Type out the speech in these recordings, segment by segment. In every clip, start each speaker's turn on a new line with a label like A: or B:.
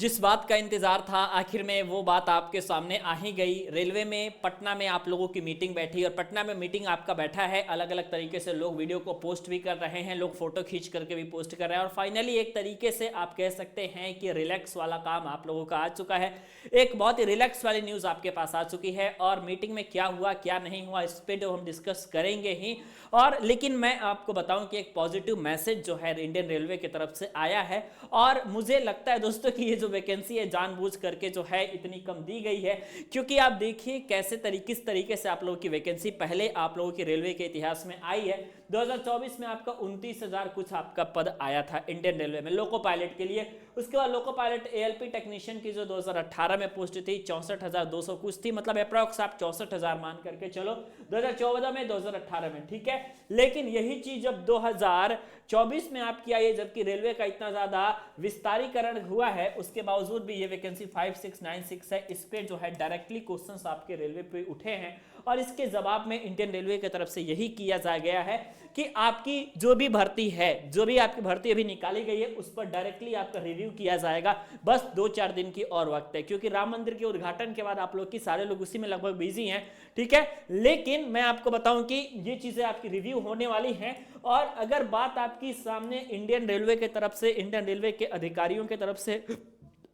A: जिस बात का इंतजार था आखिर में वो बात आपके सामने आ ही गई। रेलवे में पटना में आप लोगों की मीटिंग बैठी और पटना में मीटिंग आपका बैठा है। अलग अलग तरीके से लोग वीडियो को पोस्ट भी कर रहे हैं, लोग फोटो खींच करके भी पोस्ट कर रहे हैं और फाइनली एक तरीके से आप कह सकते हैं कि रिलैक्स वाला काम आप लोगों का आ चुका है। एक बहुत ही रिलैक्स वाली न्यूज़ आपके पास आ चुकी है और मीटिंग में क्या हुआ क्या नहीं हुआ इस पर जो हम डिस्कस करेंगे ही। और लेकिन मैं आपको बताऊं कि एक पॉजिटिव मैसेज जो है इंडियन रेलवे की तरफ से आया है और मुझे लगता है दोस्तों कि ये जो वैकेंसी है जानबूझ करके जो है इतनी कम दी गई है, क्योंकि आप देखिए कैसे किस तरीके से आप लोगों की वैकेंसी पहले आप लोगों के रेलवे के इतिहास में आई है। 2024 में आपका 29,000 कुछ आपका पद आया था इंडियन रेलवे में लोको पायलट के लिए। उसके बाद लोको पायलट एएलपी टेक्नीशियन की जो 2018 में पोस्ट थी 64,200 कुछ थी, मतलब अप्रॉक्स आप 64,000 मान करके चलो 2014 में 2018 में, ठीक है। लेकिन यही चीज जब 2024 में आपकी आई है, जबकि रेलवे का इतना ज्यादा विस्तारीकरण हुआ है उसके बावजूद भी ये वैकेंसी 5696 है। इस पे जो है डायरेक्टली क्वेश्चंस आपके रेलवे पे उठे हैं और इसके जवाब में इंडियन रेलवे की तरफ से यही किया जा गया है कि आपकी जो भी भर्ती है, जो भी आपकी भर्ती अभी निकाली गई है उस पर डायरेक्टली आपका रिव्यू किया जाएगा। बस 2-4 दिन की और वक्त है, क्योंकि राम मंदिर के उद्घाटन के बाद आप लोग की सारे लोग उसी में लगभग बिजी हैं, ठीक है। लेकिन मैं आपको बताऊं कि ये चीजें आपकी रिव्यू होने वाली हैं और अगर बात आपकी सामने इंडियन रेलवे की तरफ से, इंडियन रेलवे के अधिकारियों की तरफ से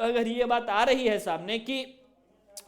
A: अगर ये बात आ रही है सामने कि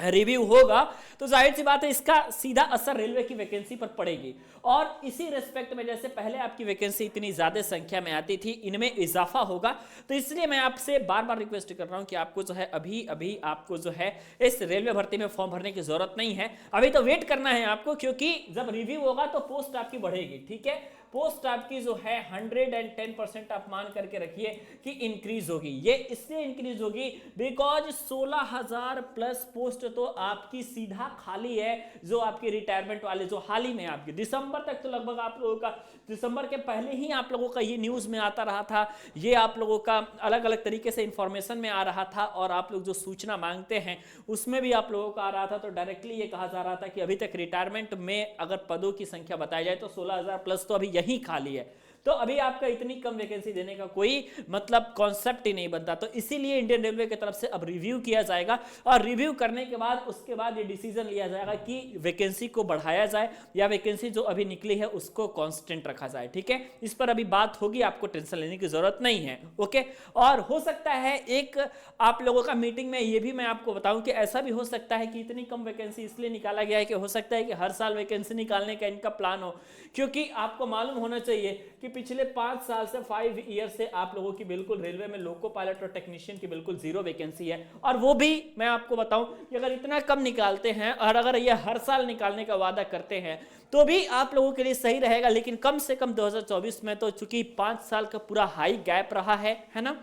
A: रिव्यू होगा, तो जाहिर सी बात है इसका सीधा असर रेलवे की वैकेंसी पर पड़ेगी। और इसी रेस्पेक्ट में जैसे पहले आपकी वैकेंसी इतनी ज्यादा संख्या में आती थी, इनमें इजाफा होगा। तो इसलिए मैं आपसे बार बार रिक्वेस्ट कर रहा हूं कि आपको जो है अभी आपको जो है इस रेलवे भर्ती में फॉर्म भरने की जरूरत नहीं है, अभी तो वेट करना है आपको, क्योंकि जब रिव्यू होगा तो पोस्ट आपकी बढ़ेगी, ठीक है। पोस्ट आपकी जो है 110% आप मान करके रखिए कि इंक्रीज होगी। ये इसलिए इंक्रीज होगी बिकॉज 16,000 प्लस पोस्ट तो आपकी सीधा खाली है, जो आपकी रिटायरमेंट वाले जो हाल ही में आपकी दिसंबर तक, तो लगभग आप लोगों का दिसंबर के पहले ही आप लोगों का ये न्यूज में आता रहा था, ये आप लोगों का अलग अलग तरीके से इंफॉर्मेशन में आ रहा था और आप लोग जो सूचना मांगते हैं उसमें भी आप लोगों का आ रहा था। तो डायरेक्टली ये कहा जा रहा था कि अभी तक रिटायरमेंट में अगर पदों की संख्या बताई जाए तो 16,000 प्लस तो अभी यही खाली है। तो अभी आपका इतनी कम वैकेंसी देने का कोई मतलब कॉन्सेप्ट ही नहीं बनता। तो इसीलिए इंडियन रेलवे की तरफ से अब रिव्यू किया जाएगा और रिव्यू करने के बाद उसके बाद ये डिसीजन लिया जाएगा कि वैकेंसी को बढ़ाया जाए या वैकेंसी जो अभी निकली है उसको कांस्टेंट रखा जाए, ठीक है। इस पर अभी बात होगी, आपको टेंशन लेने की जरूरत नहीं है, ओके। और हो सकता है एक आप लोगों का मीटिंग में ये भी मैं आपको बताऊं कि ऐसा भी हो सकता है कि इतनी कम वैकेंसी इसलिए निकाला गया है कि हो सकता है कि हर साल वैकेंसी निकालने का इनका प्लान हो, क्योंकि आपको मालूम होना चाहिए कि पिछले 5 साल से 5 ईयर से आप लोगों की बिल्कुल रेलवे में लोको पायलट और टेक्नीशियन की बिल्कुल जीरो वैकेंसी है। और वो भी मैं आपको बताऊं कि अगर इतना कम निकालते हैं और अगर ये हर साल निकालने का वादा करते हैं तो भी आप लोगों के लिए सही रहेगा। लेकिन कम से कम 2024 में तो चूंकि 5 साल का पूरा हाई गैप रहा है ना,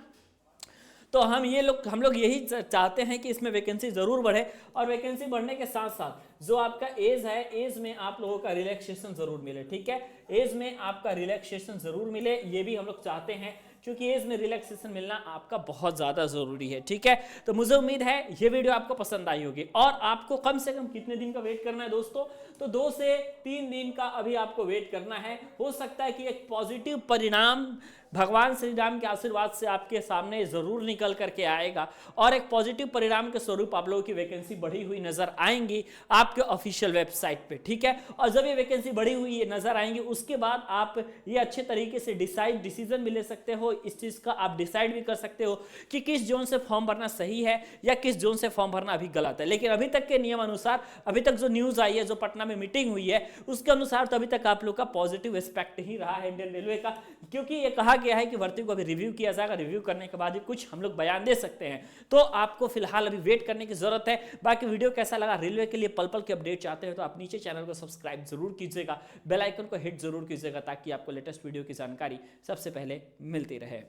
A: तो हम लोग यही चाहते हैं कि इसमें वैकेंसी जरूर बढ़े और वैकेंसी बढ़ने के साथ साथ जो आपका एज है, एज में आप लोगों का रिलैक्सेशन जरूर मिले, ठीक है। एज में आपका रिलैक्सेशन जरूर मिले, ये भी हम लोग चाहते हैं, क्योंकि एज में रिलैक्सेशन मिलना आपका बहुत ज्यादा जरूरी है, ठीक है। तो मुझे उम्मीद है ये वीडियो आपको पसंद आई होगी। और आपको कम से कम कितने दिन का वेट करना है दोस्तों, तो 2 से 3 दिन का अभी आपको वेट करना है। हो सकता है कि एक पॉजिटिव परिणाम भगवान श्री राम के आशीर्वाद से आपके सामने जरूर निकल करके आएगा और एक पॉजिटिव परिणाम के स्वरूप आप लोगों की वैकेंसी बढ़ी हुई नजर आएंगी आपके ऑफिशियल वेबसाइट पे, ठीक है। और जब ये वैकेंसी बढ़ी हुई नजर आएंगी उसके बाद आप ये अच्छे तरीके से डिसीजन भी ले सकते हो, इस चीज का आप डिसाइड भी कर सकते हो कि किस जोन से फॉर्म भरना सही है या किस जोन से फॉर्म भरना अभी गलत है। लेकिन अभी तक के नियम अनुसार, अभी तक जो न्यूज आई है, जो पटना में मीटिंग हुई है उसके अनुसार तो अभी तक आप लोग का पॉजिटिव एस्पेक्ट ही रहा है इंडियन रेलवे का, क्योंकि ये कहा गया है कि भर्ती को अभी रिव्यू किया जाएगा, रिव्यू करने के बाद ही कुछ हम लोग बयान दे सकते हैं। तो आपको फिलहाल अभी वेट करने की जरूरत है। बाकी वीडियो कैसा लगा, रेलवे के लिए पल पल के अपडेट चाहते हो तो आप नीचे चैनल को सब्सक्राइब जरूर कीजिएगा, बेल आइकन को हिट जरूर कीजिएगा ताकि आपको लेटेस्ट वीडियो की जानकारी सबसे पहले मिलती रहे।